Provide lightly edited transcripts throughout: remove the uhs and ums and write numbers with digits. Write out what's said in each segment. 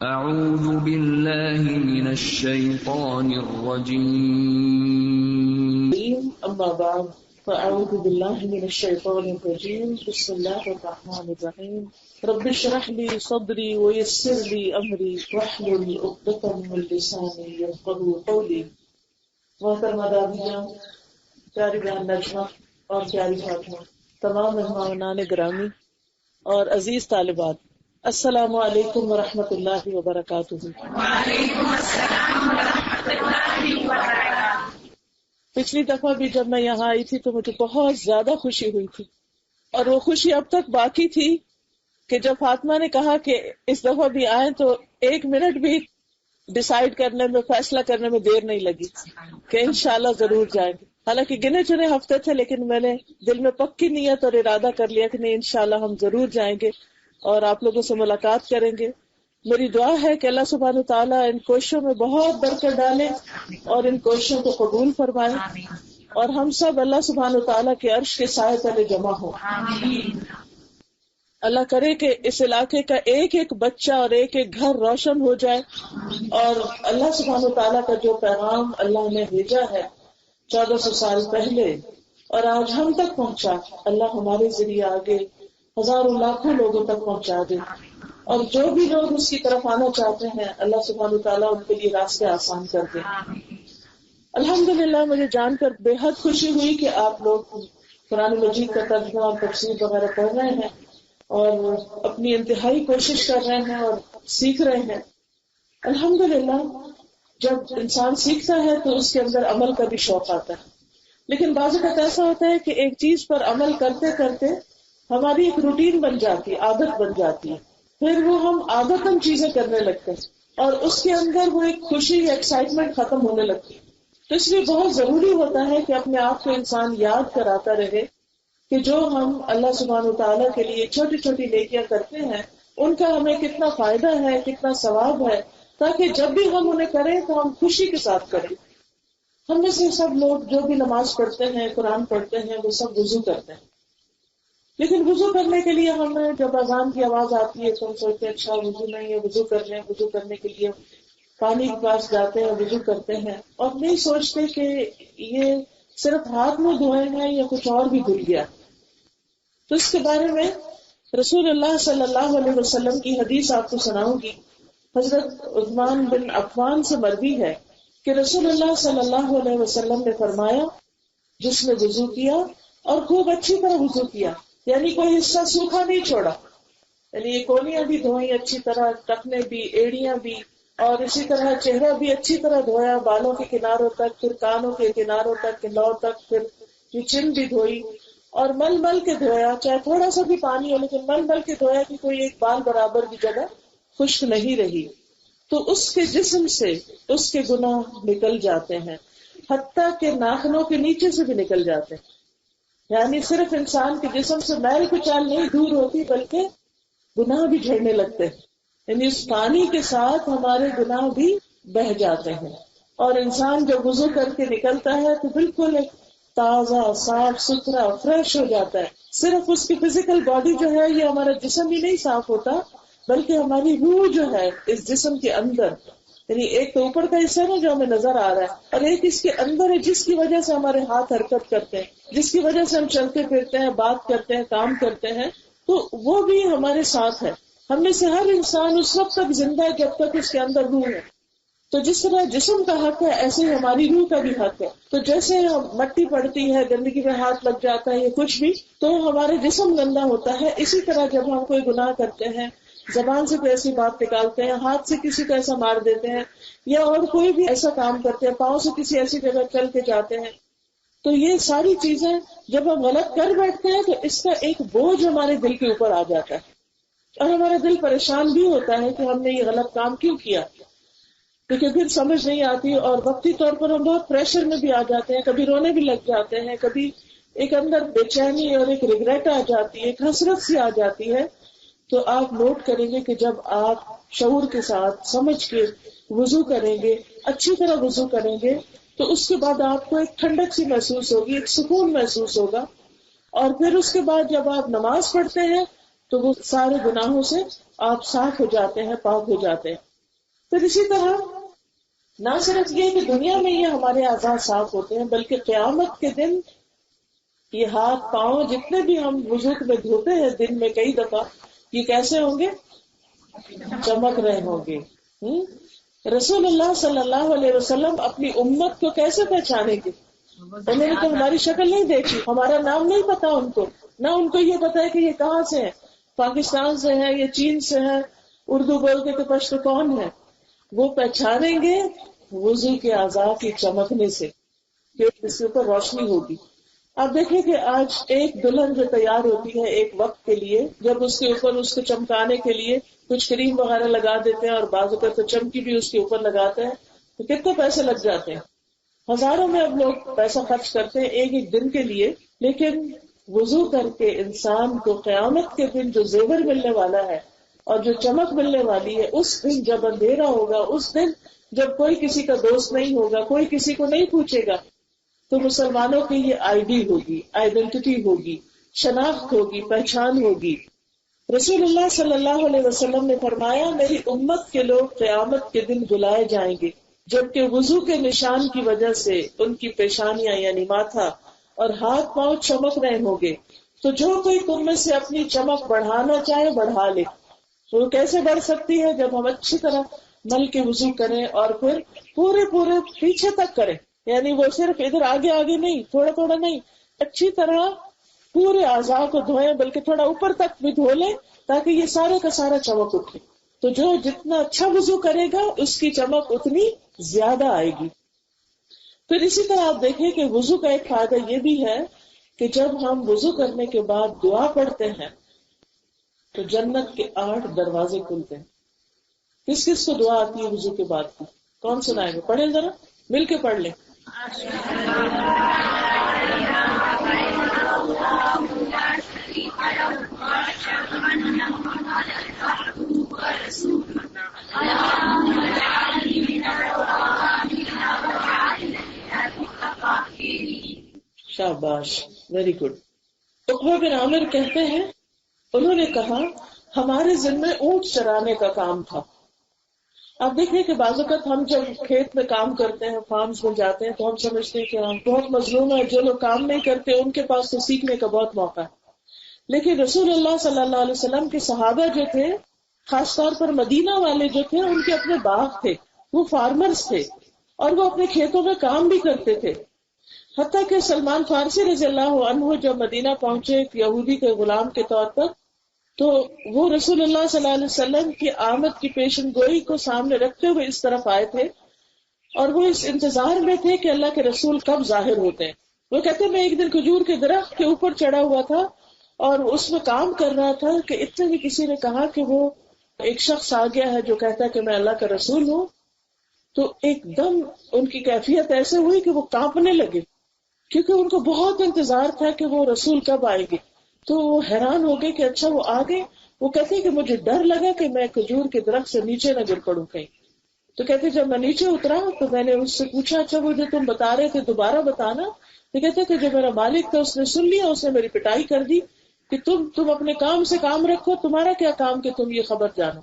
اعوذ باللہ من الشیطان الرجیم اما بعد فاعوذ باللہ من الشیطان الرجیم بسم اللہ الرحمن الرحیم رب اشرح لی صدری ویسر لی امری واحلل عقدۃ من لسانی یفقهوا قولی۔ محترمہ دادیاں، پیاری بہن نجمہ اور پیاری فاطمہ، تمام مہمانان گرامی اور عزیز طالبات، السلام علیکم ورحمۃ اللہ وبرکاتہ۔ وعلیکم السلام ورحمۃ اللہ وبرکاتہ۔ پچھلی دفعہ بھی جب میں یہاں آئی تھی تو مجھے بہت زیادہ خوشی ہوئی تھی، اور وہ خوشی اب تک باقی تھی کہ جب فاطمہ نے کہا کہ اس دفعہ بھی آئیں تو 1 منٹ بھی ڈیسائیڈ کرنے میں، فیصلہ کرنے میں دیر نہیں لگی کہ انشاءاللہ ضرور جائیں گے۔ حالانکہ گنے چنے ہفتے تھے، لیکن میں نے دل میں پکی نیت اور ارادہ کر لیا کہ نہیں، انشاءاللہ ہم ضرور جائیں گے اور آپ لوگوں سے ملاقات کریں گے۔ میری دعا ہے کہ اللہ سبحانہ تعالیٰ ان کوششوں میں بہت برکت ڈالے اور ان کوششوں کو قبول فرمائے، اور ہم سب اللہ سبحانہ تعالیٰ کے عرش کے سائے تلے جمع ہوں۔ اللہ کرے کہ اس علاقے کا ایک ایک بچہ اور ایک ایک گھر روشن ہو جائے، اور اللہ سبحانہ تعالیٰ کا جو پیغام اللہ نے بھیجا ہے 1400 سال پہلے اور آج ہم تک پہنچا، اللہ ہمارے ذریعے آگے ہزاروں لاکھوں لوگوں تک پہنچا دے، اور جو بھی لوگ اس کی طرف آنا چاہتے ہیں اللہ سبحانہ تعالیٰ ان کے لیے راستے آسان کر دے۔ الحمدللہ مجھے جان کر بے حد خوشی ہوئی کہ آپ لوگ قرآن مجید کا ترجمہ اور تفسیر وغیرہ پڑھ رہے ہیں اور اپنی انتہائی کوشش کر رہے ہیں اور سیکھ رہے ہیں۔ الحمدللہ جب انسان سیکھتا ہے تو اس کے اندر عمل کا بھی شوق آتا ہے، لیکن بعض اوقات ایسا ہوتا ہے کہ ایک چیز پر عمل کرتے کرتے ہماری ایک روٹین بن جاتی ہے، عادت بن جاتی ہے، پھر وہ ہم عادتاً چیزیں کرنے لگتے ہیں اور اس کے اندر وہ ایک خوشی یا ایکسائٹمنٹ ختم ہونے لگتی ہے۔ تو اس لیے بہت ضروری ہوتا ہے کہ اپنے آپ کو انسان یاد کراتا رہے کہ جو ہم اللہ سبحانہ تعالیٰ کے لیے چھوٹی چھوٹی نیکیاں کرتے ہیں ان کا ہمیں کتنا فائدہ ہے، کتنا ثواب ہے، تاکہ جب بھی ہم انہیں کریں تو ہم خوشی کے ساتھ کریں۔ ہم میں سے سب لوگ جو بھی نماز پڑھتے ہیں، قرآن پڑھتے ہیں، وہ سب وضو کرتے ہیں، لیکن وضو کرنے کے لیے ہمیں جب اذان کی آواز آتی ہے تو ہم سوچتے ہیں اچھا وضو نہیں ہے، وضو کر لیں۔ وضو کرنے کے لیے پانی کے پاس جاتے ہیں، وضو کرتے ہیں اور نہیں سوچتے کہ یہ صرف ہاتھ میں دھوئے ہیں یا کچھ اور بھی دھل گیا۔ تو اس کے بارے میں رسول اللہ صلی اللہ علیہ وسلم کی حدیث آپ کو سناؤں گی۔ حضرت عثمان بن عفان سے مروی ہے کہ رسول اللہ صلی اللہ علیہ وسلم نے فرمایا، جس نے وضو کیا اور خوب اچھی طرح وضو کیا، یعنی کوئی حصہ سوکھا نہیں چھوڑا، یعنی یہ کونیاں بھی دھوئیں اچھی طرح، ٹخنے بھی، ایڑیاں بھی، اور اسی طرح چہرہ بھی اچھی طرح دھویا، بالوں کے کناروں تک، پھر کانوں کے کناروں تک، لو تک، پھر یہ چن بھی دھوئی، اور مل مل کے دھویا، چاہے تھوڑا سا بھی پانی ہو لیکن مل مل کے دھویا کہ کوئی ایک بال برابر بھی جگہ خشک نہیں رہی، تو اس کے جسم سے اس کے گناہ نکل جاتے ہیں، حتیٰ کہ ناخنوں کے نیچے سے بھی نکل جاتے ہیں۔ یعنی صرف انسان کے جسم سے میل کچال نہیں دور ہوتی بلکہ گناہ بھی جھڑنے لگتے ہیں، یعنی اس پانی کے ساتھ ہمارے گناہ بھی بہہ جاتے ہیں، اور انسان جب وضو کر کے نکلتا ہے تو بالکل ایک تازہ، صاف ستھرا، فریش ہو جاتا ہے۔ صرف اس کی فزیکل باڈی جو ہے، یہ ہمارا جسم ہی نہیں صاف ہوتا بلکہ ہماری روح جو ہے اس جسم کے اندر، یعنی ایک تو اوپر کا حصہ نا جو ہمیں نظر آ رہا ہے، اور ایک اس کے اندر ہے جس کی وجہ سے ہمارے ہاتھ حرکت کرتے ہیں، جس کی وجہ سے ہم چلتے پھرتے ہیں، بات کرتے ہیں، کام کرتے ہیں، تو وہ بھی ہمارے ساتھ ہے۔ ہم میں سے ہر انسان اس وقت تک زندہ ہے جب تک اس کے اندر روح ہے۔ تو جس طرح جسم کا حق ہے ایسے ہی ہماری روح کا بھی حق ہے۔ تو جیسے مٹی پڑتی ہے، گندگی میں ہاتھ لگ جاتا ہے یا کچھ بھی تو ہمارے جسم گندا ہوتا ہے، اسی طرح جب ہم کوئی گناہ کرتے ہیں، زبان سے کوئی ایسی بات نکالتے ہیں، ہاتھ سے کسی کو ایسا مار دیتے ہیں، یا اور کوئی بھی ایسا کام کرتے ہیں، پاؤں سے کسی ایسی جگہ چل کے جاتے ہیں، تو یہ ساری چیزیں جب ہم غلط کر بیٹھتے ہیں تو اس کا ایک بوجھ ہمارے دل کے اوپر آ جاتا ہے، اور ہمارا دل پریشان بھی ہوتا ہے کہ ہم نے یہ غلط کام کیوں کیا، کیونکہ پھر سمجھ نہیں آتی، اور وقتی طور پر ہم بہت پریشر میں بھی آ جاتے ہیں، کبھی رونے بھی لگ جاتے ہیں، کبھی ایک اندر بے چینی اور ایک ریگریٹ آ جاتی ہے، ایک حسرت سی آ جاتی ہے۔ تو آپ نوٹ کریں گے کہ جب آپ شعور کے ساتھ سمجھ کے وضو کریں گے، اچھی طرح وضو کریں گے، تو اس کے بعد آپ کو ایک ٹھنڈک سی محسوس ہوگی، ایک سکون محسوس ہوگا، اور پھر اس کے بعد جب آپ نماز پڑھتے ہیں تو وہ سارے گناہوں سے آپ صاف ہو جاتے ہیں، پاک ہو جاتے ہیں۔ پھر اسی طرح نہ صرف یہ کہ دنیا میں یہ ہمارے اعضاء صاف ہوتے ہیں، بلکہ قیامت کے دن یہ ہاتھ پاؤں جتنے بھی ہم وضو میں دھوتے ہیں دن میں کئی دفعہ، یہ کیسے ہوں گے؟ چمک رہے ہوں گے۔ رسول اللہ صلی اللہ علیہ وسلم اپنی امت کو کیسے پہچانیں گے؟ انہوں نے تو ہماری شکل نہیں دیکھی، ہمارا نام نہیں پتا ان کو، نہ ان کو یہ پتا ہے کہ یہ کہاں سے ہے، پاکستان سے ہے یا چین سے ہے، اردو بولتے تو پشتو کون ہے۔ وہ پہچانیں گے وضو کے اعضاء کی چمکنے سے کہ اس کے اوپر روشنی ہوگی۔ آپ دیکھیں کہ آج ایک دلہن جو تیار ہوتی ہے ایک وقت کے لیے، جب اس کے اوپر اس کو چمکانے کے لیے کچھ کریم وغیرہ لگا دیتے ہیں اور بعض اوقات تو چمکی بھی اس کے اوپر لگاتے ہیں، تو کتنے پیسے لگ جاتے ہیں، ہزاروں میں اب لوگ پیسہ خرچ کرتے ہیں ایک ایک دن کے لیے۔ لیکن وضو کر کے انسان کو قیامت کے دن جو زیور ملنے والا ہے اور جو چمک ملنے والی ہے، اس دن جب اندھیرا ہوگا، اس دن جب کوئی کسی کا دوست نہیں ہوگا، کوئی کسی کو نہیں پوچھے گا، تو مسلمانوں کی یہ آئی ڈی ہوگی، آئیڈینٹی ہوگی، شناخت ہوگی، پہچان ہوگی۔ رسول اللہ صلی اللہ علیہ وسلم نے فرمایا، میری امت کے لوگ قیامت کے دن بلائے جائیں گے جبکہ وضو کے نشان کی وجہ سے ان کی پیشانیاں یعنی ماتھا اور ہاتھ پاؤں چمک رہے ہوں گے، تو جو کوئی تم میں سے اپنی چمک بڑھانا چاہے بڑھا لے۔ وہ کیسے بڑھ سکتی ہے؟ جب ہم اچھی طرح مل کے وضو کریں اور پھر پورے پیچھے تک کریں، یعنی وہ صرف ادھر آگے آگے نہیں، تھوڑا تھوڑا نہیں، اچھی طرح پورے اعضاء کو دھوئیں، بلکہ تھوڑا اوپر تک بھی دھو لیں تاکہ یہ سارے کا سارا چمک اٹھے۔ تو جو جتنا اچھا وضو کرے گا اس کی چمک اتنی زیادہ آئے گی۔ پھر اسی طرح آپ دیکھیں کہ وضو کا ایک فائدہ یہ بھی ہے کہ جب ہم وضو کرنے کے بعد دعا پڑھتے ہیں تو جنت کے 8 دروازے کھلتے ہیں۔ کس کس کو دعا آتی ہے وضو کے بعد کی؟ کون سنائے گا؟ پڑھیں ذرا مل کے پڑھ لیں۔ شاباش، ویری گڈ۔ عقبہ بن عامر کہتے ہیں، انہوں نے کہا ہمارے ذمہ اونٹ چرانے کا کام تھا۔ آپ دیکھیں کہ بعض اوقات ہم جب کھیت میں کام کرتے ہیں، فارمز میں جاتے ہیں، تو ہم سمجھتے ہیں کہ ہم بہت مظلوم ہیں، جو لوگ کام نہیں کرتے ان کے پاس تو سیکھنے کا بہت موقع ہے۔ لیکن رسول اللہ صلی اللہ علیہ وسلم کے صحابہ جو تھے، خاص طور پر مدینہ والے جو تھے، ان کے اپنے باغ تھے، وہ فارمرز تھے اور وہ اپنے کھیتوں میں کام بھی کرتے تھے۔ حتیٰ کہ سلمان فارسی رضی اللہ عنہ جب مدینہ پہنچے ایک یہودی کے غلام کے طور پر، تو وہ رسول اللہ صلی اللہ علیہ وسلم کی آمد کی پیشن گوئی کو سامنے رکھتے ہوئے اس طرف آئے تھے، اور وہ اس انتظار میں تھے کہ اللہ کے رسول کب ظاہر ہوتے ہیں۔ وہ کہتے ہیں میں ایک دن کھجور کے درخت کے اوپر چڑھا ہوا تھا اور اس میں کام کر رہا تھا کہ اتنے میں کسی نے کہا کہ وہ ایک شخص آ گیا ہے جو کہتا ہے کہ میں اللہ کا رسول ہوں۔ تو ایک دم ان کی کیفیت ایسے ہوئی کہ وہ کانپنے لگے، کیونکہ ان کو بہت انتظار تھا کہ وہ رسول کب آئیں گے۔ تو وہ حیران ہو گئے کہ اچھا وہ آ گئے۔ وہ کہتے کہ مجھے ڈر لگا کہ میں کھجور کے درخت سے نیچے نہ گر پڑوں کہیں۔ تو کہتے جب میں نیچے اترا تو میں نے اس سے پوچھا اچھا وہ جو تم بتا رہے تھے دوبارہ بتانا۔ تو کہتے کہ جو میرا مالک تھا اس نے سن لیا، اس نے میری پٹائی کر دی کہ تم اپنے کام سے کام رکھو، تمہارا کیا کام کہ تم یہ خبر جانو۔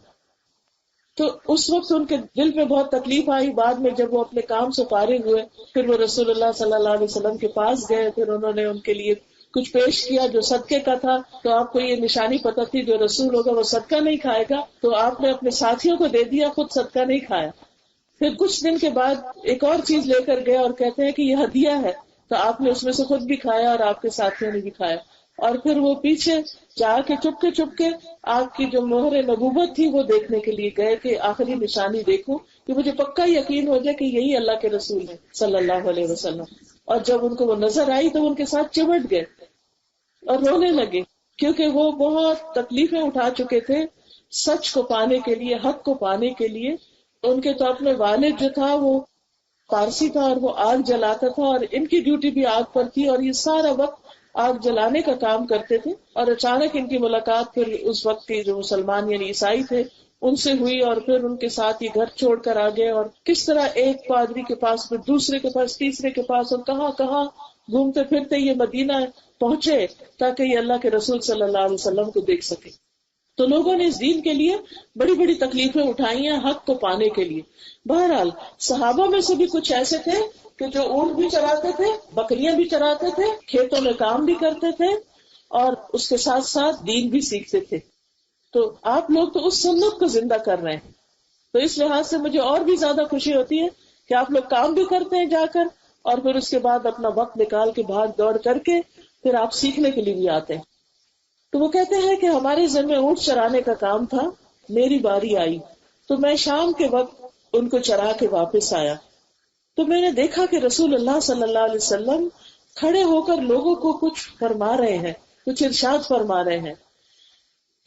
تو اس وقت ان کے دل میں بہت تکلیف آئی۔ بعد میں جب وہ اپنے کام سے فارغ ہوئے پھر وہ رسول اللہ صلی اللہ علیہ وسلم کے پاس گئے، پھر انہوں نے ان کے لیے کچھ پیش کیا جو صدقے کا تھا۔ تو آپ کو یہ نشانی پتہ تھی جو رسول ہوگا وہ صدقہ نہیں کھائے گا، تو آپ نے اپنے ساتھیوں کو دے دیا، خود صدقہ نہیں کھایا۔ پھر کچھ دن کے بعد ایک اور چیز لے کر گئے اور کہتے ہیں کہ یہ ہدیہ ہے، تو آپ نے اس میں سے خود بھی کھایا اور آپ کے ساتھیوں نے بھی کھایا۔ اور پھر وہ پیچھے جا کے چپ کے آپ کی جو مہر نبوت تھی وہ دیکھنے کے لیے گئے کہ آخری نشانی دیکھوں کہ مجھے پکا یقین ہو جائے کہ یہی اللہ کے رسول ہیں صلی اللہ علیہ وسلم۔ اور جب ان کو وہ نظر آئی تو ان کے ساتھ چمٹ گئے اور رونے لگے، کیونکہ وہ بہت تکلیفیں اٹھا چکے تھے سچ کو پانے کے لیے، حق کو پانے کے لیے۔ ان کے تو اپنے والد جو تھا وہ پارسی تھا اور وہ آگ جلاتا تھا، اور ان کی ڈیوٹی بھی آگ پر تھی، اور یہ سارا وقت آگ جلانے کا کام کرتے تھے۔ اور اچانک ان کی ملاقات پھر اس وقت کے جو مسلمان یعنی عیسائی تھے ان سے ہوئی، اور پھر ان کے ساتھ یہ گھر چھوڑ کر آ گئے، اور کس طرح ایک پادری کے پاس پھر دوسرے کے پاس تیسرے کے پاس، اور کہاں کہاں گھومتے پھرتے یہ مدینہ پہنچے تاکہ یہ اللہ کے رسول صلی اللہ علیہ وسلم کو دیکھ سکے۔ تو لوگوں نے اس دین کے لیے بڑی بڑی تکلیفیں اٹھائی ہیں حق کو پانے کے لیے. بہرحال صحابہ میں سے بھی کچھ ایسے تھے کہ جو اونٹ بھی چراتے تھے، بکریاں بھی چراتے تھے، کھیتوں میں کام بھی کرتے تھے اور اس کے ساتھ ساتھ دین بھی سیکھتے تھے. تو آپ لوگ تو اس سنت کو زندہ کر رہے ہیں. تو اس لحاظ سے مجھے اور بھی زیادہ خوشی ہوتی ہے کہ آپ لوگ کام بھی کرتے ہیں جا کر، اور پھر اس کے بعد اپنا وقت نکال کے بھاگ دوڑ کر کے پھر آپ سیکھنے کے لیے بھی آتے ہیں. تو وہ کہتے ہیں کہ ہمارے ذمہ میں اونٹ چرانے کا کام تھا. میری باری آئی تو میں شام کے وقت ان کو چرا کے واپس آیا تو میں نے دیکھا کہ رسول اللہ صلی اللہ علیہ وسلم کھڑے ہو کر لوگوں کو کچھ فرما رہے ہیں، کچھ ارشاد فرما رہے ہیں.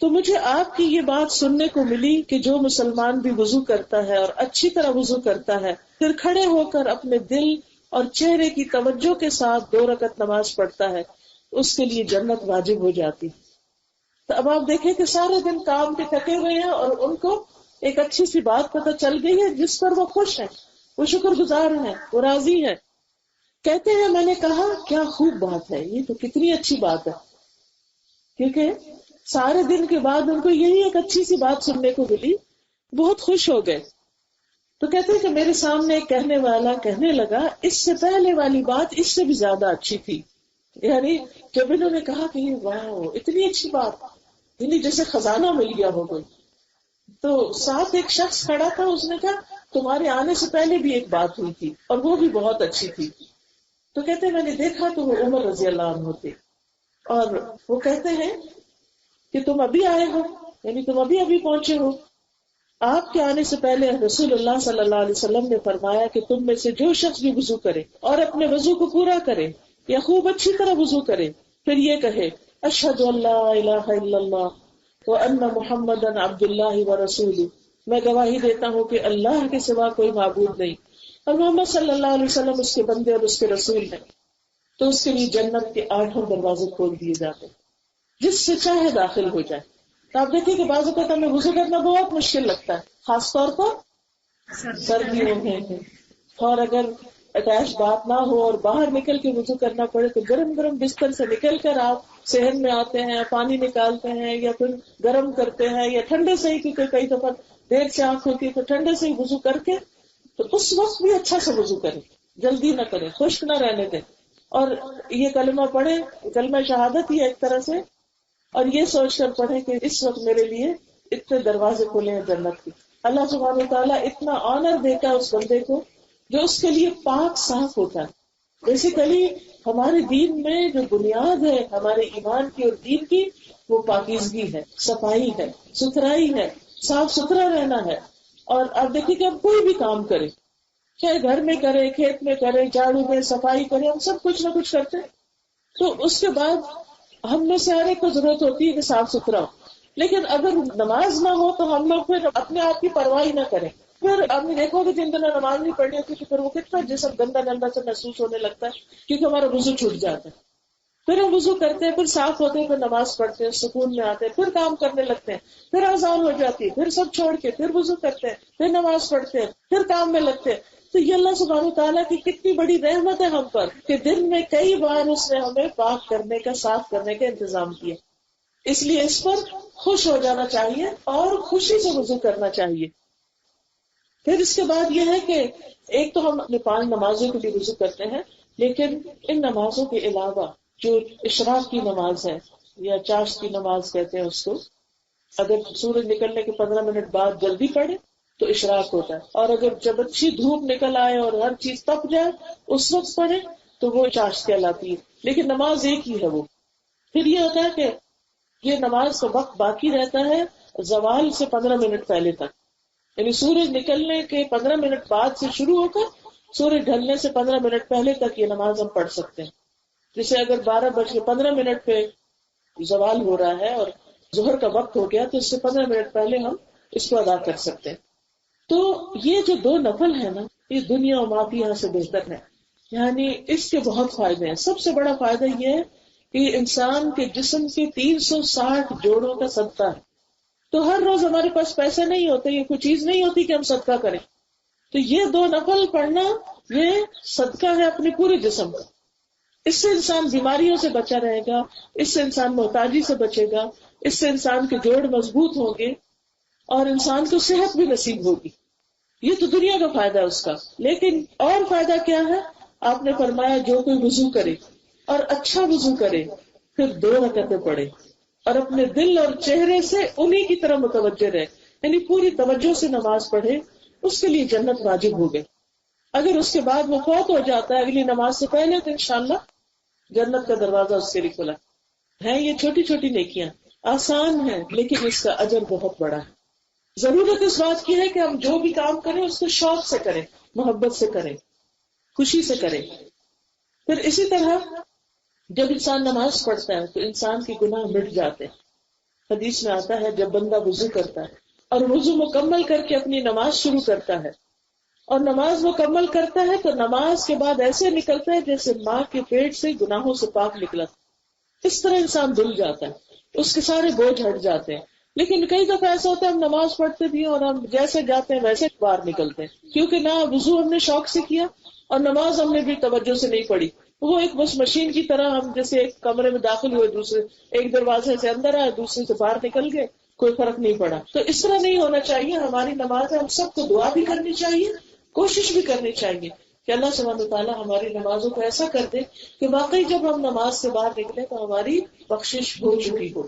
تو مجھے آپ کی یہ بات سننے کو ملی کہ جو مسلمان بھی وضو کرتا ہے اور اچھی طرح وضو کرتا ہے پھر کھڑے ہو کر اپنے دل اور چہرے کی توجہ کے ساتھ 2 رکعت نماز پڑھتا ہے، اس کے لیے جنت واجب ہو جاتی. تو اب آپ دیکھیں کہ سارے دن کام کے تھکے ہوئے ہیں اور ان کو ایک اچھی سی بات پتہ چل گئی ہے جس پر وہ خوش ہیں، وہ شکر گزار ہیں، وہ راضی ہیں. کہتے ہیں میں نے کہا کیا خوب بات ہے، یہ تو کتنی اچھی بات ہے، کیونکہ سارے دن کے بعد ان کو یہی ایک اچھی سی بات سننے کو ملی، بہت خوش ہو گئے. تو کہتے ہیں کہ میرے سامنے ایک کہنے والا کہنے لگا اس سے پہلے والی بات اس سے بھی زیادہ اچھی تھی. یعنی جب انہوں نے کہا کہ واہ اتنی اچھی بات، یعنی جیسے خزانہ مل گیا ہو گئی. تو ساتھ ایک شخص کھڑا تھا، اس نے کہا تمہارے آنے سے پہلے بھی ایک بات ہوئی تھی اور وہ بھی بہت اچھی تھی. تو کہتے ہیں میں نے دیکھا تو وہ عمر رضی اللہ عنہ تھے اور وہ کہتے ہیں کہ تم ابھی آئے ہو، یعنی تم ابھی پہنچے ہو. آپ کے آنے سے پہلے رسول اللہ صلی اللہ علیہ وسلم نے فرمایا کہ تم میں سے جو شخص بھی وضو کرے اور اپنے وضو کو پورا کرے یا خوب اچھی طرح وضو کرے پھر یہ کہے اشہد ان لا الہ الا اللہ وان محمدا عبد اللہ ورسولہ، میں گواہی دیتا ہوں کہ اللہ کے سوا کوئی معبود نہیں اور محمد صلی اللہ علیہ وسلم اس کے بندے اور اس کے رسول ہیں، تو اس کے لیے جنت کے 8 دروازے کھول دیے جاتے ہیں، جس سے چاہے داخل ہو جائے. تو آپ دیکھیں کہ بعض اوقات ہمیں وضو کرنا بہت مشکل لگتا ہے، خاص طور پر سردیوں میں، اور اگر اٹیچ بات نہ ہو اور باہر نکل کے وضو کرنا پڑے تو گرم گرم بستر سے نکل کر آپ صحن میں آتے ہیں، پانی نکالتے ہیں یا پھر گرم کرتے ہیں یا ٹھنڈے سے ہی، کیونکہ کئی دفعہ دیر سے آنکھ ہوتی ہے تو ٹھنڈے سے ہی وضو کر کے تو اس وقت بھی اچھا سے وضو کریں، جلدی نہ کریں، خشک نہ رہنے دیں اور یہ کلمہ پڑھیں، کلمہ شہادت ہی ایک طرح سے، اور یہ سوچ کر پڑھیں کہ اس وقت میرے لیے اتنے دروازے کھلے ہیں جنت کے. اللہ سبحانہ وتعالیٰ اتنا آنر دیتا ہے اس بندے کو جو اس کے لیے پاک صاف ہوتا ہے. بیسیکلی ہمارے دین میں جو بنیاد ہے ہمارے ایمان کی اور دین کی، وہ پاکیزگی ہے، صفائی ہے، ستھرائی ہے، صاف ستھرا رہنا ہے. اور اب دیکھیں کہ ہم کوئی بھی کام کریں، چاہے گھر میں کریں، کھیت میں کریں، جھاڑو میں صفائی کریں، ہم سب کچھ نہ کچھ کرتے ہیں. تو اس کے بعد ہم میں سے ہر ایک کو ضرورت ہوتی ہے کہ صاف ستھرا ہو. لیکن اگر نماز نہ ہو تو ہم لوگ پھر اپنے آپ کی پرواہ نہ کریں. پھر آپ نے دیکھو کہ جن دنوں نماز نہیں پڑھنی ہوتی تو پھر وہ کتنا جسم گندا گندا سے محسوس ہونے لگتا ہے کیونکہ ہمارا وضو چھوٹ جاتا ہے. پھر ہم وضو کرتے ہیں، پھر صاف ہوتے ہیں، پھر نماز پڑھتے ہیں، سکون میں آتے ہیں، پھر کام کرنے لگتے ہیں، پھر اذان ہو جاتی ہے، پھر سب چھوڑ کے پھر وضو کرتے ہیں، پھر نماز پڑھتے ہیں، پھر کام میں لگتے ہیں. تو یہ اللہ سبحانہ تعالیٰ کی کتنی بڑی رحمت ہے ہم پر کہ دن میں کئی بار اس نے ہمیں پاک کرنے کا، صاف کرنے کا انتظام کیا. اس لیے اس پر خوش ہو جانا چاہیے اور خوشی سے وضو کرنا چاہیے. پھر اس کے بعد یہ ہے کہ ایک تو ہم اپنے 5 نمازوں کے لیے وضو کرتے ہیں، لیکن ان نمازوں کے علاوہ جو اشراق کی نماز ہے یا چاشت کی نماز کہتے ہیں اس کو، اگر سورج نکلنے کے 15 منٹ بعد جلدی پڑھے تو اشراق ہوتا ہے، اور اگر جب اچھی دھوپ نکل آئے اور ہر چیز تپ جائے اس وقت پڑھے تو وہ چاشت کہلاتی ہے. لیکن نماز ایک ہی ہے وہ. پھر یہ ہوتا ہے کہ یہ نماز کا وقت باقی رہتا ہے زوال سے 15 منٹ پہلے تک، یعنی سورج نکلنے کے 15 منٹ بعد سے شروع ہو کر سورج ڈھلنے سے 15 منٹ پہلے تک یہ نماز ہم پڑھ سکتے ہیں. جسے اگر 12:15 پہ زوال ہو رہا ہے اور ظہر کا وقت ہو گیا تو اس سے 15 منٹ پہلے ہم اس کو ادا کر سکتے ہیں. تو یہ جو 2 نفل ہے نا، یہ دنیا و ما فیہا سے بہتر ہے. یعنی اس کے بہت فائدے ہیں. سب سے بڑا فائدہ یہ ہے کہ انسان کے جسم کے 360 جوڑوں کا صدقہ ہے. تو ہر روز ہمارے پاس پیسے نہیں ہوتے، یہ کوئی چیز نہیں ہوتی کہ ہم صدقہ کریں، تو یہ 2 نفل پڑھنا یہ صدقہ ہے اپنے پورے جسم کا. اس سے انسان بیماریوں سے بچا رہے گا، اس سے انسان محتاجی سے بچے گا، اس سے انسان کے جوڑ مضبوط ہوں گے اور انسان کو صحت بھی نصیب ہوگی. یہ تو دنیا کا فائدہ ہے اس کا. لیکن اور فائدہ کیا ہے؟ آپ نے فرمایا جو کوئی وضو کرے اور اچھا وضو کرے پھر 2 رکعتیں پڑھے اور اپنے دل اور چہرے سے انہی کی طرح متوجہ رہے، یعنی پوری توجہ سے نماز پڑھے، اس کے لیے جنت واجب ہو گئی. اگر اس کے بعد وہ فوت ہو جاتا ہے اگلی نماز سے پہلے تو انشاءاللہ جنت کا دروازہ اس کے لیے کھلا ہے. یہ چھوٹی چھوٹی نیکیاں آسان ہیں لیکن اس کا اجر بہت بڑا ہے. ضرورت اس بات کی ہے کہ ہم جو بھی کام کریں اس کو شوق سے کریں، محبت سے کریں، خوشی سے کریں. پھر اسی طرح جب انسان نماز پڑھتا ہے تو انسان کے گناہ مٹ جاتے ہیں. حدیث میں آتا ہے جب بندہ وضو کرتا ہے اور وضو مکمل کر کے اپنی نماز شروع کرتا ہے اور نماز مکمل کرتا ہے تو نماز کے بعد ایسے نکلتا ہے جیسے ماں کے پیٹ سے گناہوں سے پاک نکلا. اس طرح انسان دھل جاتا ہے، اس کے سارے بوجھ ہٹ جاتے ہیں. لیکن کئی دفعہ ایسا ہوتا ہے ہم نماز پڑھتے بھی ہیں اور ہم جیسے جاتے ہیں ویسے باہر نکلتے ہیں، کیونکہ نہ وضو ہم نے شوق سے کیا اور نماز ہم نے بھی توجہ سے نہیں پڑھی. وہ ایک بس مشین کی طرح ہم جیسے ایک کمرے میں داخل ہوئے، دوسرے ایک دروازے سے اندر آئے، دوسرے سے باہر نکل گئے، کوئی فرق نہیں پڑا. تو اس طرح نہیں ہونا چاہیے. ہماری نماز ہے، ہم سب کو دعا بھی کرنی چاہیے، کوشش بھی کرنی چاہیے کہ اللہ سبحانہ وتعالیٰ ہماری نمازوں کو ایسا کر دے کہ واقعی جب ہم نماز سے باہر نکلے تو ہماری بخشش ہو چکی ہو.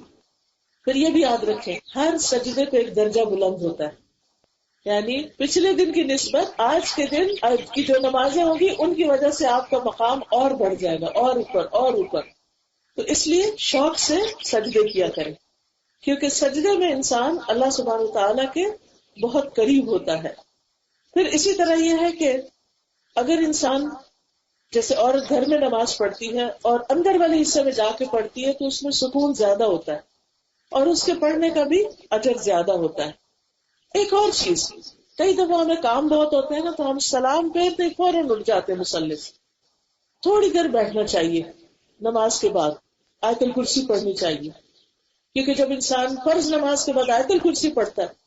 پھر یہ بھی یاد رکھیں ہر سجدے پہ ایک درجہ بلند ہوتا ہے، یعنی پچھلے دن کی نسبت آج کے دن کی جو نمازیں ہوں گی ان کی وجہ سے آپ کا مقام اور بڑھ جائے گا، اور اوپر اور اوپر. تو اس لیے شوق سے سجدے کیا کریں، کیونکہ سجدے میں انسان اللہ سبحانہ وتعالیٰ کے بہت قریب ہوتا ہے. پھر اسی طرح یہ ہے کہ اگر انسان جیسے عورت گھر میں نماز پڑھتی ہے اور اندر والے حصے میں جا کے پڑھتی ہے تو اس میں سکون زیادہ ہوتا ہے اور اس کے پڑھنے کا بھی اجر زیادہ ہوتا ہے. ایک اور چیز، کئی دفعہ ہمیں کام بہت ہوتے ہیں نا تو ہم سلام پھیرتے فوراً اٹھ جاتے ہیں مصلی سے. تھوڑی دیر بیٹھنا چاہیے نماز کے بعد، آیت الکرسی پڑھنی چاہیے، کیونکہ جب انسان فرض نماز کے بعد آیت الکرسی پڑھتا ہے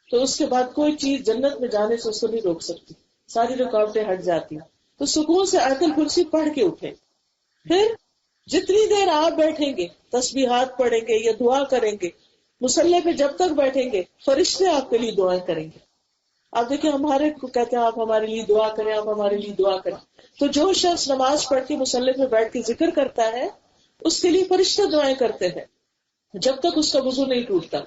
تو اس کے بعد کوئی چیز جنت میں جانے سے اس کو نہیں روک سکتی، ساری رکاوٹیں ہٹ جاتی ہیں. تو سکون سے آیت الکرسی پڑھ کے اٹھیں. پھر جتنی دیر آپ بیٹھیں گے تسبیحات پڑھیں گے یا دعا کریں گے، مصلی پہ جب تک بیٹھیں گے فرشتے آپ کے لیے دعائیں کریں گے. آپ دیکھیں ہمارے کو کہتے ہیں آپ ہمارے لیے دعا کریں، آپ ہمارے لیے دعا کریں. تو جو شخص نماز پڑھ کے مصلی پہ بیٹھ کے ذکر کرتا ہے اس کے لیے فرشتے دعائیں کرتے ہیں جب تک اس کا وضو نہیں ٹوٹتا.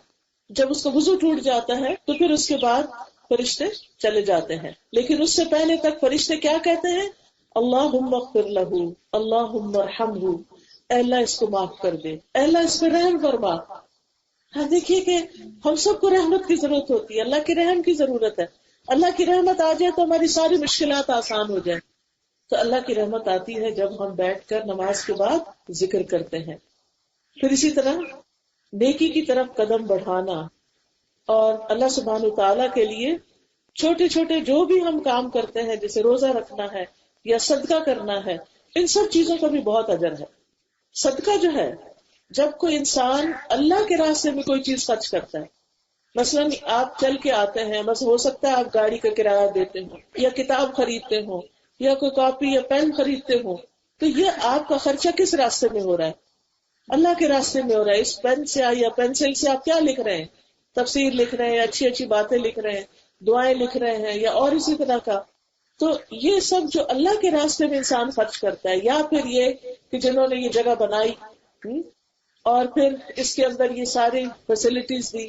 جب اس کا وضو ٹوٹ جاتا ہے تو پھر اس کے بعد فرشتے چلے جاتے ہیں، لیکن اس سے پہلے تک فرشتے کیا کہتے ہیں؟ اللہم اغفر لہ، اللہم ارحمہ، اے اللہ اس کو معاف کر دے، اے اللہ اس پہ رحم فرما. ہاں دیکھیے کہ ہم سب کو رحمت کی ضرورت ہوتی ہے، اللہ کے رحم کی ضرورت ہے. اللہ کی رحمت آ جائے تو ہماری ساری مشکلات آسان ہو جائیں. تو اللہ کی رحمت آتی ہے جب ہم بیٹھ کر نماز کے بعد ذکر کرتے ہیں. پھر اسی طرح نیکی کی طرف قدم بڑھانا اور اللہ سبحانہ وتعالیٰ کے لیے چھوٹے چھوٹے جو بھی ہم کام کرتے ہیں جیسے روزہ رکھنا ہے یا صدقہ کرنا ہے، ان سب چیزوں کا بھی بہت اجر ہے. صدقہ جو ہے جب کوئی انسان اللہ کے راستے میں کوئی چیز خرچ کرتا ہے، مثلاً آپ چل کے آتے ہیں، بس ہو سکتا ہے آپ گاڑی کا کرایہ دیتے ہوں یا کتاب خریدتے ہوں یا کوئی کاپی یا پین خریدتے ہوں، تو یہ آپ کا خرچہ کس راستے میں ہو رہا ہے؟ اللہ کے راستے میں ہو رہا ہے. اس پین سے یا پینسل سے آپ کیا لکھ رہے ہیں؟ تفسیر لکھ رہے ہیں، اچھی اچھی باتیں لکھ رہے ہیں، دعائیں لکھ رہے ہیں یا اور اسی طرح کا. تو یہ سب جو اللہ کے راستے میں انسان خرچ کرتا ہے، یا پھر یہ کہ جنہوں نے یہ جگہ بنائی اور پھر اس کے اندر یہ ساری فیسلٹیز دی،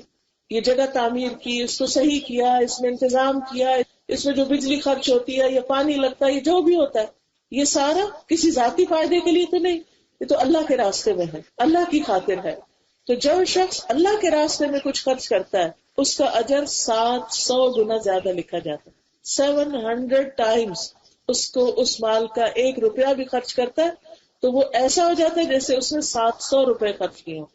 یہ جگہ تعمیر کی، اس کو صحیح کیا، اس میں انتظام کیا، اس میں جو بجلی خرچ ہوتی ہے یا پانی لگتا ہے، یہ جو بھی ہوتا ہے یہ سارا کسی ذاتی فائدے کے لیے تو نہیں، یہ تو اللہ کے راستے میں ہے، اللہ کی خاطر ہے. تو جو شخص اللہ کے راستے میں کچھ خرچ کرتا ہے اس کا اجر 700 گنا زیادہ لکھا جاتا ہے. 700 ٹائمز اس کو اس مال کا 1 روپیہ بھی خرچ کرتا ہے تو وہ ایسا ہو جاتا ہے جیسے اس نے 700 روپے خرچ کیے ہوں.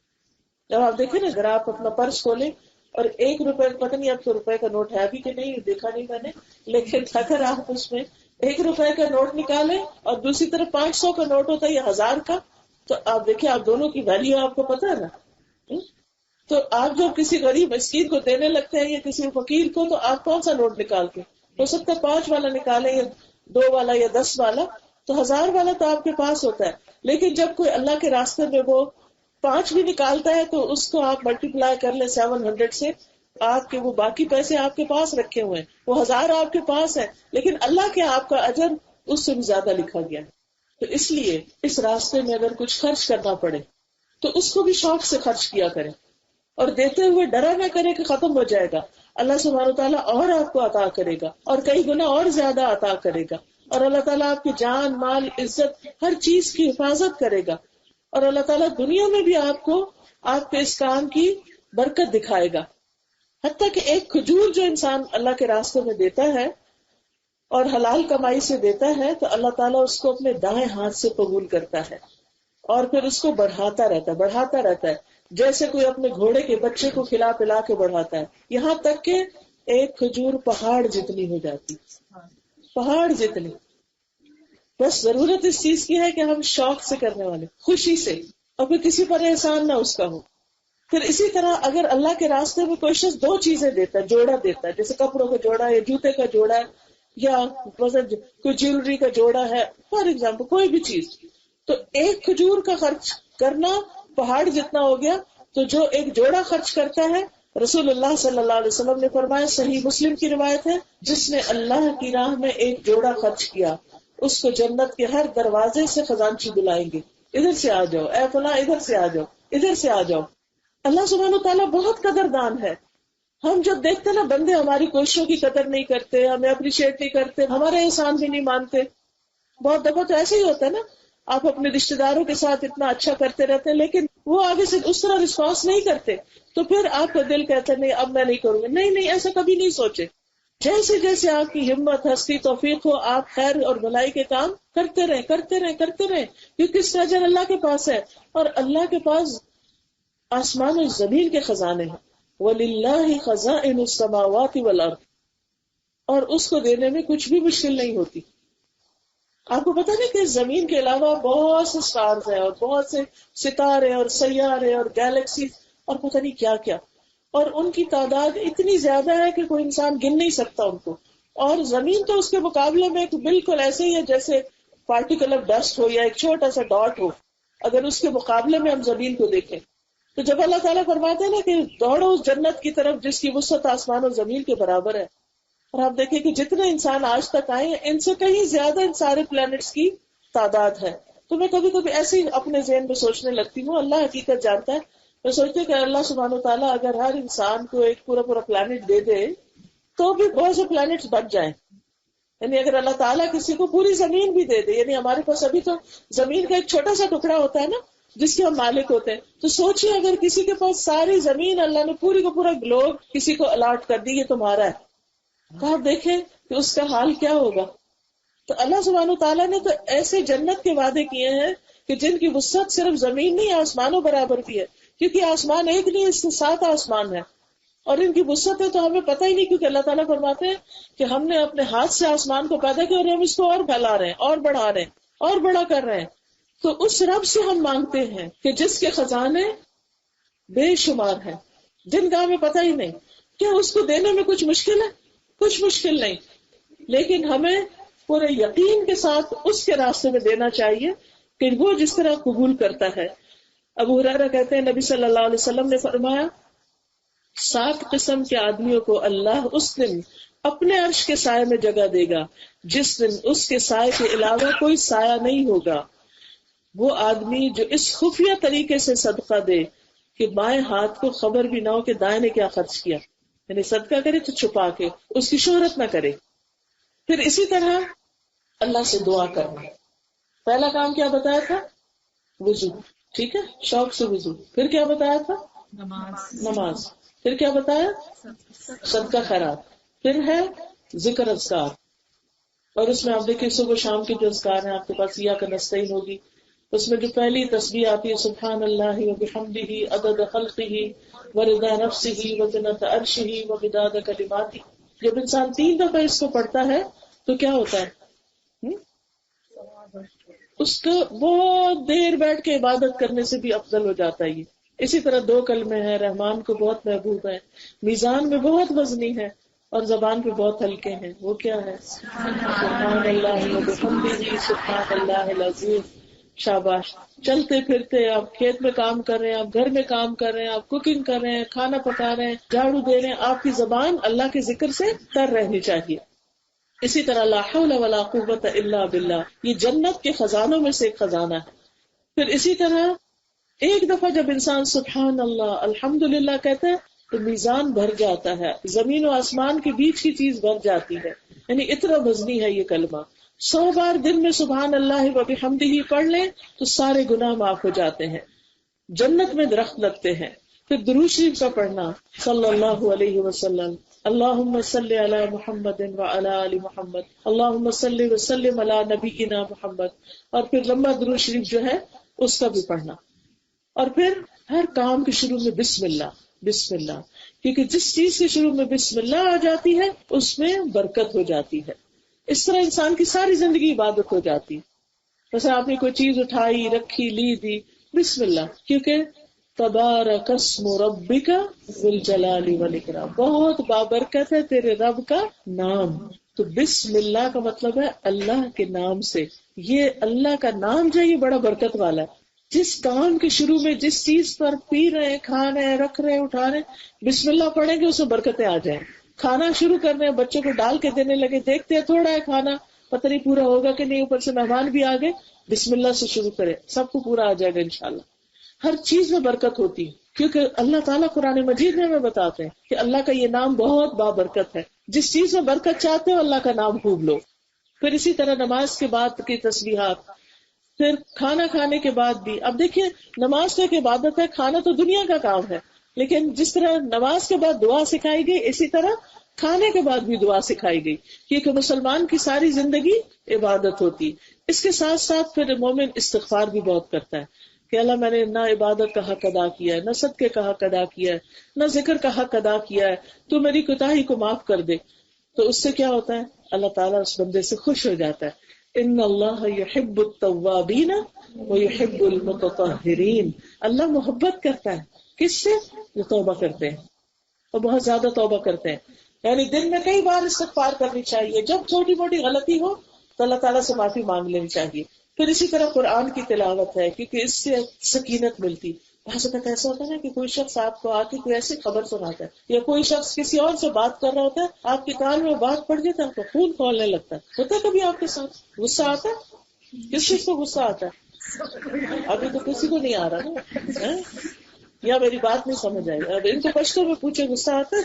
جب آپ دیکھیں نا، اگر آپ اپنا پرس کھولیں اور 1 روپے، پتہ نہیں اب تو روپے کا نوٹ ہے بھی کہ نہیں، دیکھا نہیں میں نے، لیکن اگر آپ اس میں 1 روپے کا نوٹ نکالیں اور دوسری طرف 500 کا نوٹ ہوتا ہے یا 1000 کا، تو آپ دیکھیں آپ دونوں کی ویلیو آپ کو پتہ ہے نا. تو آپ جب کسی غریب مسکین کو دینے لگتے ہیں یا کسی فقیر کو، تو آپ کون سا نوٹ نکالتے؟ ہو سکتا ہے 5 والا نکالیں یا 2 والا یا 10 والا، تو 1000 والا تو آپ کے پاس ہوتا ہے. لیکن جب کوئی اللہ کے راستے میں وہ 5 بھی نکالتا ہے تو اس کو آپ ملٹیپلائی کر لیں 700 سے، آپ کے وہ باقی پیسے آپ کے پاس رکھے ہوئے ہیں، وہ 1000 آپ کے پاس ہے، لیکن اللہ کے آپ کا اجر اس سے بھی زیادہ لکھا گیا ہے. تو اس لیے اس راستے میں اگر کچھ خرچ کرنا پڑے تو اس کو بھی شوق سے خرچ کیا کریں، اور دیتے ہوئے ڈرا نہ کرے کہ ختم ہو جائے گا. اللہ سبحانہ وتعالیٰ اور آپ کو عطا کرے گا اور کئی گنا اور زیادہ عطا کرے گا، اور اللہ تعالیٰ آپ کی جان مال عزت ہر چیز کی حفاظت کرے گا، اور اللہ تعالیٰ دنیا میں بھی آپ کو آپ کے اس کام کی برکت دکھائے گا. حتیٰ کہ ایک کھجور جو انسان اللہ کے راستے میں دیتا ہے اور حلال کمائی سے دیتا ہے تو اللہ تعالیٰ اس کو اپنے دائیں ہاتھ سے قبول کرتا ہے اور پھر اس کو بڑھاتا رہتا ہے جیسے کوئی اپنے گھوڑے کے بچے کو کھلا پلا کے بڑھاتا ہے، یہاں تک کہ ایک کھجور پہاڑ جتنی ہو جاتی، پہاڑ جتنی. بس ضرورت اس چیز کی ہے کہ ہم شوق سے کرنے والے، خوشی سے، اور پھر کسی پر احسان نہ اس کا ہو. پھر اسی طرح اگر اللہ کے راستے میں کوئی شخص 2 چیزیں دیتا ہے، جوڑا دیتا ہے، جیسے کپڑوں کا جوڑا یا جوتے کا جوڑا ہے یا کوئی جیولری کا جوڑا ہے، فار ایگزامپل کوئی بھی چیز، تو ایک کھجور کا خرچ کرنا پہاڑ جتنا ہو گیا. تو جو ایک جوڑا خرچ کرتا ہے، رسول اللہ صلی اللہ علیہ وسلم نے فرمایا، صحیح مسلم کی روایت ہے، جس نے اللہ کی راہ میں ایک جوڑا خرچ کیا اس کو جنت کے ہر دروازے سے خزانچی بلائیں گے، ادھر سے آ جاؤ اے فلاں، ادھر سے آ جاؤ، ادھر سے آ جاؤ. اللہ سبحانہ تعالیٰ بہت قدردان ہے. ہم جب دیکھتے نا بندے ہماری کوششوں کی قدر نہیں کرتے، ہمیں اپریشیٹ نہیں کرتے، ہمارے احسان بھی نہیں مانتے. بہت دفعہ تو ایسے ہی ہوتا ہے نا، آپ اپنے رشتے داروں کے ساتھ اتنا اچھا کرتے رہتے ہیں لیکن وہ آگے سے اس طرح رسپانس نہیں کرتے، تو پھر آپ کا دل کہتا ہے نہیں اب میں نہیں کروں گا. نہیں، ایسا کبھی نہیں سوچے. جیسے جیسے آپ کی ہمت، ہستی، توفیق ہو، آپ خیر اور بھلائی کے کام کرتے رہیں کیونکہ اس کا اجر اللہ کے پاس ہے، اور اللہ کے پاس آسمان و زمین کے خزانے ہیں. وَلِلَّهِ خَزَائِنُ السَّمَاوَاتِ وَالْأَرْضِ، اور اس کو دینے میں کچھ بھی مشکل نہیں ہوتی. آپ کو پتا نہیں کہ زمین کے علاوہ بہت سے سٹارز ہیں اور بہت سے ستارے اور سیارے اور گیلیکسیز اور پتہ نہیں کیا کیا، اور ان کی تعداد اتنی زیادہ ہے کہ کوئی انسان گن نہیں سکتا ان کو. اور زمین تو اس کے مقابلے میں بالکل ایسے ہی ہے جیسے پارٹیکل آف ڈسٹ ہو یا ایک چھوٹا سا ڈاٹ ہو، اگر اس کے مقابلے میں ہم زمین کو دیکھیں. تو جب اللہ تعالیٰ فرماتے ہیں نا کہ دوڑو اس جنت کی طرف جس کی وسعت آسمان اور زمین کے برابر ہے، اور آپ دیکھیں کہ جتنے انسان آج تک آئے ہیں ان سے کہیں زیادہ ان سارے پلانٹس کی تعداد ہے. تو میں کبھی کبھی ایسے ہی اپنے ذہن میں سوچنے لگتی ہوں، اللہ حقیقت جانتا ہے، میں سوچتی ہوں کہ اللہ سبحانہ و تعالیٰ اگر ہر انسان کو ایک پورا پلانٹ دے دے تو بھی بہت سے پلانٹس بچ جائیں. یعنی اگر اللہ تعالیٰ کسی کو پوری زمین بھی دے دے، یعنی ہمارے پاس ابھی تو زمین کا ایک چھوٹا سا ٹکڑا ہوتا ہے نا جس کے ہم مالک ہوتے ہیں، تو سوچیے اگر کسی کے پاس ساری زمین اللہ نے پوری کو پورا گلوب کسی کو الاٹ کر دی، یہ تمہارا ہے، تو آپ دیکھیں کہ اس کا حال کیا ہوگا. تو اللہ سبحانہ تعالیٰ نے تو ایسے جنت کے وعدے کیے ہیں کہ جن کی وسعت صرف زمین نہیں، آسمانوں برابر بھی ہے، کیونکہ آسمان ایک نہیں، اس سے 7 آسمان ہے، اور ان کی وسعت ہے تو ہمیں پتہ ہی نہیں، کیونکہ اللہ تعالیٰ فرماتے ہیں کہ ہم نے اپنے ہاتھ سے آسمان کو پیدا کیا اور ہم اس کو اور پھیلا رہے ہیں اور بڑھا رہے ہیں اور بڑا کر رہے ہیں. تو اس رب سے ہم مانگتے ہیں کہ جس کے خزانے بے شمار ہیں، جن کا ہمیں پتہ ہی نہیں، کیا اس کو دینے میں کچھ مشکل ہے؟ کچھ مشکل نہیں، لیکن ہمیں پورے یقین کے ساتھ اس کے راستے میں دینا چاہیے کہ وہ جس طرح قبول کرتا ہے. ابو ہریرہ کہتے ہیں نبی صلی اللہ علیہ وسلم نے فرمایا 7 قسم کے آدمیوں کو اللہ اس دن اپنے عرش کے سائے میں جگہ دے گا جس دن اس کے سائے کے علاوہ کوئی سایہ نہیں ہوگا. وہ آدمی جو اس خفیہ طریقے سے صدقہ دے کہ بائیں ہاتھ کو خبر بھی نہ ہو کہ دائیں نے کیا خرچ کیا، یعنی صدقہ کرے تو چھپا کے، اس کی شہرت نہ کرے. پھر اسی طرح اللہ سے دعا کرنا. پہلا کام کیا بتایا تھا؟ وضو، ٹھیک ہے، شوق سے وضو. پھر کیا بتایا تھا؟ نماز. پھر کیا بتایا؟ صدقہ خیرات. پھر ہے ذکر اذکار، اور اس میں آپ دیکھیں صبح شام کے جو اذکار ہیں آپ کے پاس، ایاک نستعین ہوگی، اس میں جو پہلی تسبیح آتی ہے سبحان اللہ وبحمدہ عدد خلقہ ورضا نفسہ وزنۃ عرشہ ومداد کلماتہ. جب انسان 3 دفعہ اس کو پڑھتا ہے تو کیا ہوتا ہے؟ اس کو بہت دیر بیٹھ کے عبادت کرنے سے بھی افضل ہو جاتا ہے. اسی طرح 2 کلمے ہیں، رحمان کو بہت محبوب ہے، میزان میں بہت وزنی ہے اور زبان پہ بہت ہلکے ہیں. وہ کیا ہے؟ سبحان اللہ وبحمدہ سبحان اللہ العظیم. شاباش. چلتے پھرتے آپ کھیت میں کام کر رہے ہیں, آپ گھر میں کام کر رہے ہیں, آپ کوکنگ کر رہے ہیں, کھانا پکا رہے ہیں, جھاڑو دے رہے ہیں, آپ کی زبان اللہ کے ذکر سے تر رہنی چاہیے. اسی طرح لا حول ولا قوت الا باللہ, یہ جنت کے خزانوں میں سے ایک خزانہ ہے. پھر اسی طرح ایک دفعہ جب انسان سبحان اللہ الحمدللہ کہتا ہے تو میزان بھر جاتا ہے, زمین و آسمان کے بیچ کی چیز بھر جاتی ہے. یعنی اتنا وزنی ہے یہ کلمہ. 100 بار دن میں سبحان اللہ و بحمدہ پڑھ لیں تو سارے گناہ معاف ہو جاتے ہیں, جنت میں درخت لگتے ہیں. پھر درود شریف کا پڑھنا صلی اللہ علیہ وسلم, اللہم صلی علی محمد وعلی آل محمد, اللہم صلی وسلم علی نبینا محمد. اور پھر لمبا درود شریف جو ہے اس کا بھی پڑھنا. اور پھر ہر کام کے شروع میں بسم اللہ بسم اللہ, کیونکہ جس چیز کے شروع میں بسم اللہ آ جاتی ہے اس میں برکت ہو جاتی ہے. اس طرح انسان کی ساری زندگی عبادت ہو جاتی ہے. جیسے آپ نے کوئی چیز اٹھائی, رکھی, لی, دی, بسم اللہ, کیونکہ تبارک اسم ربک ذو الجلال والاکرام, بہت بابرکت ہے تیرے رب کا نام. تو بسم اللہ کا مطلب ہے اللہ کے نام سے. یہ اللہ کا نام جو ہے یہ بڑا برکت والا ہے. جس کام کے شروع میں جس چیز پر پی رہے ہیں, کھا رہے ہیں, رکھ رہے ہیں, اٹھا رہے ہیں, بسم اللہ پڑھیں گے اس میں برکتیں آ جائیں. کھانا شروع کر رہے ہیں, بچوں کو ڈال کے دینے لگے, دیکھتے ہیں تھوڑا ہے کھانا, پتہ نہیں پورا ہوگا کہ نہیں, اوپر سے مہمان بھی آ گئے, بسم اللہ سے شروع کریں, سب کو پورا آ جائے گا انشاءاللہ. ہر چیز میں برکت ہوتی ہے, کیونکہ اللہ تعالیٰ قرآن مجید میں ہمیں بتاتے ہیں کہ اللہ کا یہ نام بہت بابرکت ہے. جس چیز میں برکت چاہتے ہو اللہ کا نام خوب لو. پھر اسی طرح نماز کے بعد کی تسبیحات, پھر کھانا کھانے کے بعد بھی. اب دیکھیے نماز تو ایک عبادت ہے, کھانا تو دنیا کا کام ہے, لیکن جس طرح نماز کے بعد دعا سکھائی گئی اسی طرح کھانے کے بعد بھی دعا سکھائی گئی, کیونکہ مسلمان کی ساری زندگی عبادت ہوتی. اس کے ساتھ ساتھ پھر مومن استغفار بھی بہت کرتا ہے کہ اللہ میں نے نہ عبادت کا حق ادا کیا ہے, نہ صدقے کا حق ادا کیا ہے, نہ ذکر کا حق ادا کیا ہے, تو میری کوتاہی کو معاف کر دے. تو اس سے کیا ہوتا ہے, اللہ تعالیٰ اس بندے سے خوش ہو جاتا ہے. ان اللہ یحب التوابین ویحب المتطہرین, اللہ محبت کرتا ہے کس سے, جو توبہ کرتے ہیں اور بہت زیادہ توبہ کرتے ہیں. یعنی دن میں کئی بار استغفار کرنی چاہیے, جب چھوٹی موٹی غلطی ہو تو اللہ تعالیٰ سے معافی مانگ لینی چاہیے. پھر اسی طرح قرآن کی تلاوت ہے, کیونکہ اس سے سکینت ملتی. بعض اوقات ایسا ہوتا ہے نا کہ کوئی شخص آپ کو آ کے کوئی ایسی خبر سناتا ہے, یا کوئی شخص کسی اور سے بات کر رہا ہوتا ہے, آپ کے کان میں بات پڑ جاتا ہے, آپ کو خون کھولنے لگتا ہے. ہوتا ہے کبھی آپ کے ساتھ غصہ آتا ہے, کس چیز کو غصہ آتا ہے؟ ابھی تو کسی کو نہیں آ رہا نا, یا میری بات نہیں سمجھ آئی. اب ان کو پشتو میں پوچھے غصہ آتا ہے؟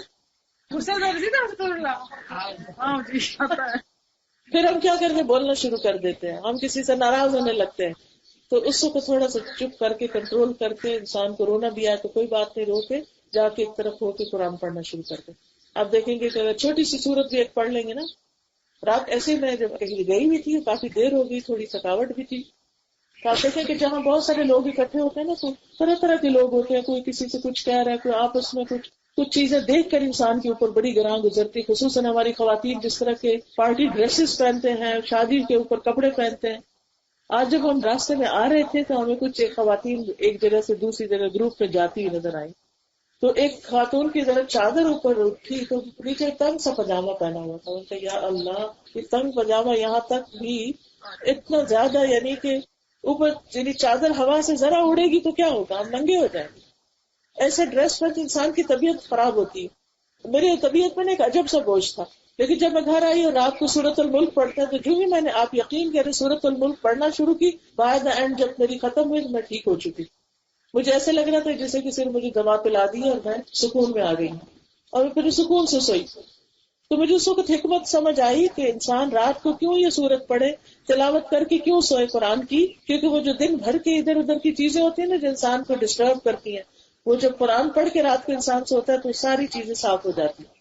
پھر ہم کیا کرتے ہیں, بولنا شروع کر دیتے ہیں, ہم کسی سے ناراض ہونے لگتے ہیں. تو اس کو تھوڑا سا چپ کر کے کنٹرول کر کے, انسان کو رونا بھی آئے تو کوئی بات نہیں, رو کے جا کے ایک طرف ہو کے قرآن پڑھنا شروع کر دیں. آپ دیکھیں گے کہ اگر چھوٹی سی سورت بھی ایک پڑھ لیں گے نا. رات ایسے میں جب گئی بھی تھی, کافی دیر ہو گئی, تھوڑی تھکاوٹ بھی تھی, تو آپ دیکھیں کہ جہاں بہت سارے لوگ اکٹھے ہوتے ہیں نا, تو طرح طرح کے لوگ ہوتے ہیں, کوئی کسی سے کچھ کہہ رہا ہے, کوئی آپس میں کچھ چیزیں دیکھ کر انسان کے اوپر بڑی گراں گزرتی. خصوصاً ہماری خواتین جس طرح کے پارٹی ڈریسز پہنتے ہیں, شادی کے اوپر کپڑے پہنتے ہیں. آج جب ہم راستے میں آ رہے تھے تو ہمیں کچھ خواتین ایک جگہ سے دوسری جگہ گروپ میں جاتی ہوئی نظر آئی. تو ایک خاتون کی ذرا چادر اوپر اٹھی تو نیچے تنگ سا پاجامہ پہنا ہوا تھا. ان کا یا اللہ, یہ تنگ پاجامہ یہاں تک بھی اتنا زیادہ, یعنی کہ اوپر یعنی چادر ہوا سے ذرا اڑے گی تو کیا ہوگا, ہم ننگے ہو جائیں گے. ایسے ڈریس پر انسان کی طبیعت خراب ہوتی ہے. میری طبیعت میں ایک عجب سا بوجھ تھا, لیکن جب میں گھر آئی اور رات کو سورۃ الملک پڑھتا ہے, تو جو ہی میں نے, آپ یقین کریں, سورۃ الملک پڑھنا شروع کی, بائی دا اینڈ جب میری ختم ہوئی میں ٹھیک ہو چکی. مجھے ایسے لگ رہا تھا جیسے کسی نے مجھے دوا پلا دی اور میں سکون میں آ گئی, اور پھر سکون سے سوئی. تو مجھے اس وقت حکمت سمجھ آئی کہ انسان رات کو کیوں یہ سورت پڑھے, تلاوت کر کے کیوں سوئے قرآن کی, کیونکہ وہ جو دن بھر کے ادھر ادھر کی چیزیں ہوتی ہیں نا جو انسان کو ڈسٹرب کرتی ہیں, وہ جب قرآن پڑھ کے رات کو انسان سوتا ہے تو ساری چیزیں صاف ہو جاتی ہیں.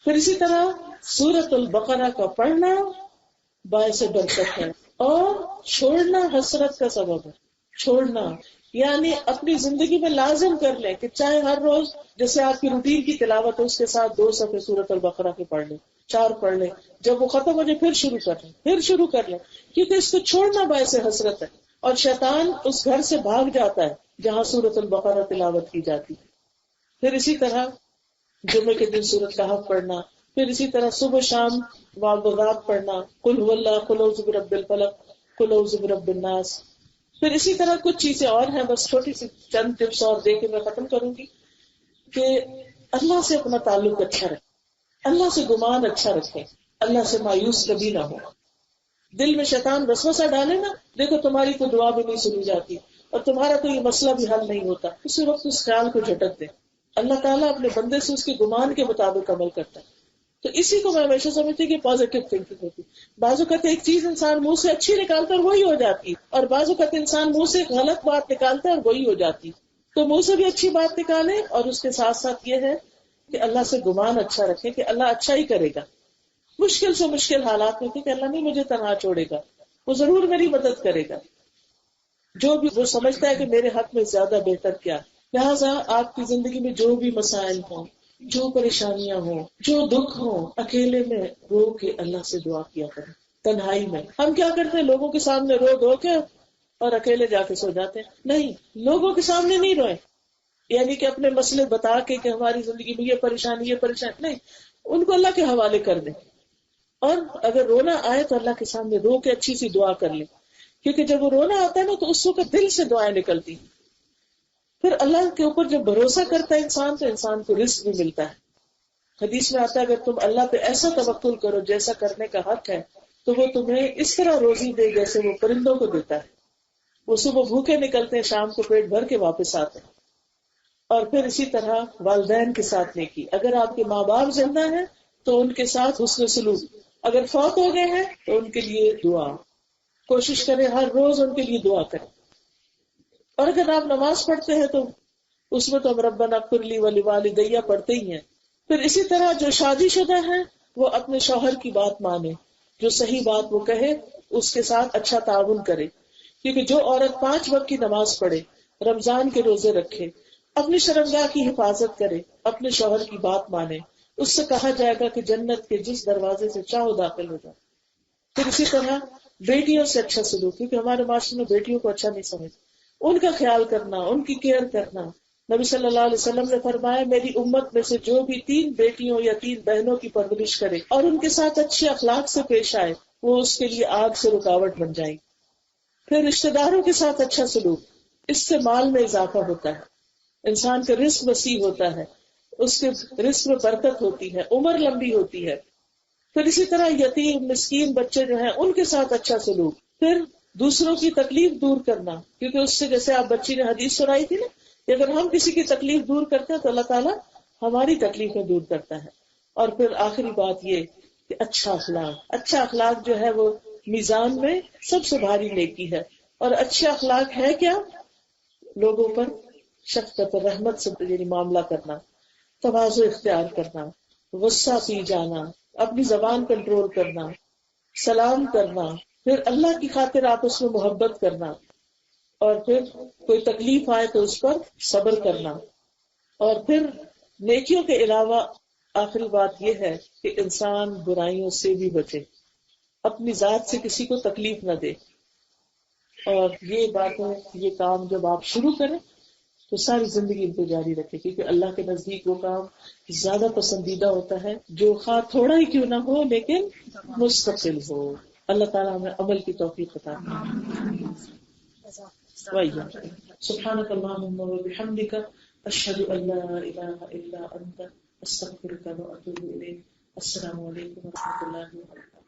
پھر اسی طرح سورۃ البقرہ کا پڑھنا باعث برکت ہے, اور چھوڑنا حسرت کا سبب ہے. چھوڑنا یعنی اپنی زندگی میں لازم کر لیں کہ چاہے ہر روز جیسے آپ کی روٹین کی تلاوت ہے اس کے ساتھ 2 صفحے سورۃ البقرہ کے پڑھ لیں, 4 پڑھ لیں, جب وہ ختم ہو جائے پھر شروع کر لیں, کیونکہ اس کو چھوڑنا باعث حسرت ہے. اور شیطان اس گھر سے بھاگ جاتا ہے جہاں سورۃ البقرہ تلاوت کی جاتی ہے. پھر اسی طرح جمعے کے دن سورۃ کہف پڑھنا, پھر اسی طرح صبح شام معوذات پڑھنا, قل هو اللہ, قل اعوذ برب الفلق, قل اعوذ برب الناس, پھر اسی طرح کچھ چیزیں اور ہیں، بس چھوٹی سی چند ٹپس اور دے کے میں ختم کروں گی، کہ اللہ سے اپنا تعلق اچھا رکھے، اللہ سے گمان اچھا رکھے، اللہ سے مایوس کبھی نہ ہو. دل میں شیطان وسوسہ ڈالے نا، دیکھو تمہاری تو دعا بھی نہیں سنی جاتی اور تمہارا تو یہ مسئلہ بھی حل نہیں ہوتا، اسی وقت اس خیال کو جھٹک دے. اللہ تعالیٰ اپنے بندے سے اس کے گمان کے مطابق عمل کرتا ہے. تو اسی کو میں ہمیشہ سمجھتی کہ پازیٹیو تھنکنگ ہوتی. بعض اوقات ایک چیز انسان منہ سے اچھی نکالتا ہے اور وہی ہو جاتی، اور بعض اوقات انسان منہ سے غلط بات نکالتا ہے اور وہی ہو جاتی. تو منہ سے بھی اچھی بات نکالے، اور اس کے ساتھ ساتھ یہ ہے کہ اللہ سے گمان اچھا رکھے کہ اللہ اچھا ہی کرے گا. مشکل سے مشکل حالات میں کہ اللہ نہیں مجھے تنہا چھوڑے گا، وہ ضرور میری مدد کرے گا. جو بھی وہ سمجھتا ہے کہ میرے حق میں زیادہ بہتر کیا. لہٰذا آپ کی زندگی میں جو بھی مسائل ہوں، جو پریشانیاں ہوں، جو دکھ ہوں، اکیلے میں رو کے اللہ سے دعا کیا کریں. تنہائی میں ہم کیا کرتے ہیں، لوگوں کے سامنے رو دو کے اور اکیلے جا کے سو جاتے ہیں. نہیں، لوگوں کے سامنے نہیں روئیں، یعنی کہ اپنے مسئلے بتا کے کہ ہماری زندگی میں یہ پریشانی نہیں، ان کو اللہ کے حوالے کر دیں. اور اگر رونا آئے تو اللہ کے سامنے رو کے اچھی سی دعا کر لیں، کیونکہ جب وہ رونا آتا ہے نا تو اس وقت دل سے دعائیں نکلتی. پھر اللہ کے اوپر جب بھروسہ کرتا ہے انسان تو انسان کو رزق بھی ملتا ہے. حدیث میں آتا ہے اگر تم اللہ پہ ایسا توکل کرو جیسا کرنے کا حق ہے تو وہ تمہیں اس طرح روزی دے جیسے وہ پرندوں کو دیتا ہے. وہ صبح بھوکے نکلتے ہیں، شام کو پیٹ بھر کے واپس آتے ہیں. اور پھر اسی طرح والدین کے ساتھ نیکی، اگر آپ کے ماں باپ زندہ ہیں تو ان کے ساتھ حسن سلوک، اگر فوت ہو گئے ہیں تو ان کے لیے دعا، کوشش کریں ہر روز ان کے لیے دعا کریں. اور اگر آپ نماز پڑھتے ہیں تو اس میں تو ہم ربنا اغفر لی ولوالدی پڑھتے ہی ہیں. پھر اسی طرح جو شادی شدہ ہیں وہ اپنے شوہر کی بات مانے، جو صحیح بات وہ کہے اس کے ساتھ اچھا تعاون کرے. کیونکہ جو عورت 5 وقت کی نماز پڑھے، رمضان کے روزے رکھے، اپنی شرمگاہ کی حفاظت کرے، اپنے شوہر کی بات مانے، اس سے کہا جائے گا کہ جنت کے جس دروازے سے چاہو داخل ہو جائے. پھر اسی طرح بیٹیوں سے اچھا سلوک، کیونکہ ہمارے معاشرے میں بیٹیوں کو اچھا نہیں سمجھتے، ان کا خیال کرنا، ان کی کیئر کرنا. نبی صلی اللہ علیہ وسلم نے فرمایا میری امت میں سے جو بھی 3 بیٹیوں یا 3 بہنوں کی پرورش کرے اور ان کے ساتھ اچھے اخلاق سے پیش آئے وہ اس کے لیے آگ سے رکاوٹ بن جائے. پھر رشتہ داروں کے ساتھ اچھا سلوک، اس سے مال میں اضافہ ہوتا ہے، انسان کا رزق وسیع ہوتا ہے، اس کے رزق میں برکت ہوتی ہے، عمر لمبی ہوتی ہے. پھر اسی طرح یتیم مسکین بچے جو ہیں ان کے ساتھ اچھا سلوک. پھر دوسروں کی تکلیف دور کرنا، کیونکہ اس سے جیسے آپ بچی نے حدیث سنائی تھی نا کہ اگر ہم کسی کی تکلیف دور کرتے ہیں تو اللہ تعالیٰ ہماری تکلیفیں دور کرتا ہے. اور پھر آخری بات یہ کہ اچھا اخلاق جو ہے وہ میزان میں سب سے بھاری نیکی ہے. اور اچھے اخلاق ہے کیا؟ لوگوں پر شفقت اور رحمت سے یعنی معاملہ کرنا، تواضع اختیار کرنا، غصہ پی جانا، اپنی زبان کنٹرول کرنا، سلام کرنا، پھر اللہ کی خاطر آپس میں محبت کرنا، اور پھر کوئی تکلیف آئے تو اس پر صبر کرنا. اور پھر نیکیوں کے علاوہ آخری بات یہ ہے کہ انسان برائیوں سے بھی بچے، اپنی ذات سے کسی کو تکلیف نہ دے. اور یہ باتیں، یہ کام جب آپ شروع کریں تو ساری زندگی ان کو جاری رکھے، کیونکہ اللہ کے نزدیک وہ کام زیادہ پسندیدہ ہوتا ہے جو خواہ تھوڑا ہی کیوں نہ ہو لیکن مستقل ہو. اللہ تعالیٰ ہمیں عمل کی توفیق عطا فرمائے. سبحانك اللهم وبحمدك اشهد ان لا اله الا انت استغفرك واتوب اليك. السلام علیکم ورحمۃ اللہ وبرکاتہ.